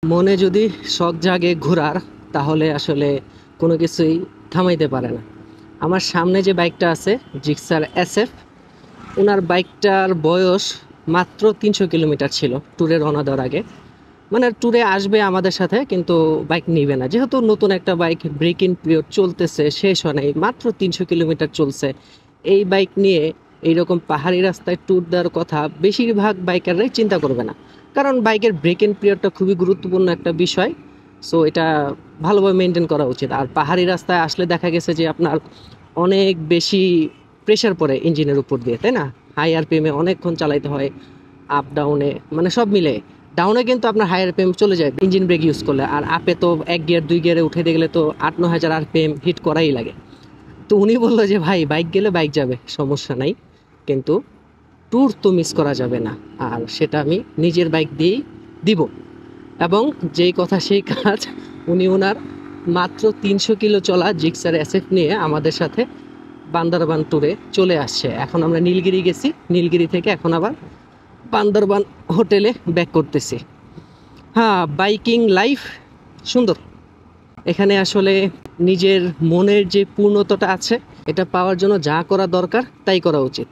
মনে যদি শখ জাগে ঘোরার, তাহলে আসলে কোনো কিছুই থামাইতে পারে না। আমার সামনে যে বাইকটা আছে জিক্সার SF, ওনার বাইকটার বয়স মাত্র 300 কিলোমিটার ছিল ট্যুরে রওনা দেওয়ার আগে। মানে ট্যুরে আসবে আমাদের সাথে, কিন্তু বাইক নিবে না, যেহেতু নতুন একটা বাইক, ব্রেক ইন পিরিয়ড চলতেছে, শেষ হয় নাই, মাত্র 300 কিলোমিটার চলছে। এই বাইক নিয়ে এইরকম পাহাড়ি রাস্তায় ট্যুর দেওয়ার কথা বেশিরভাগ বাইকাররাই চিন্তা করবে না, কারণ বাইকের ব্রেক ইন পিরিয়ডটা খুবই গুরুত্বপূর্ণ একটা বিষয়। সো এটা ভালোভাবে মেনটেন করা উচিত। আর পাহাড়ি রাস্তায় আসলে দেখা গেছে যে আপনার অনেক বেশি প্রেশার পড়ে ইঞ্জিনের উপর দিয়ে, তাই না? হাই আরপিএমে অনেকক্ষণ চালাইতে হয়, আপ ডাউনে, মানে সব মিলে। ডাউনে কিন্তু আপনার হাই আরপিএম চলে যায় ইঞ্জিন ব্রেক ইউজ করলে, আর আপে তো 1 গিয়ার 2 গিয়ারে উঠে দিয়ে গেলে তো 8-9 হাজার আরপিএম হিট করাই লাগে। তো উনি বললো যে ভাই, বাইক গেলে বাইক যাবে, সমস্যা নাই, কিন্তু ট্যুর তো মিস করা যাবে না। আর সেটা আমি নিজের বাইক দিয়েই দিব। এবং যেই কথা সেই কাজ, উনি ওনার মাত্র 300 কিলো চলা জিক্সার SF নিয়ে আমাদের সাথে বান্দরবান ট্যুরে চলে আসছে। এখন আমরা নীলগিরি গেছি, নীলগিরি থেকে এখন আবার বান্দরবান হোটেলে ব্যাক করতেছি। হ্যাঁ, বাইকিং লাইফ সুন্দর। এখানে আসলে নিজের মনের যে পূর্ণতাটা আছে, এটা পাওয়ার জন্য যা করা দরকার তাই করা উচিত।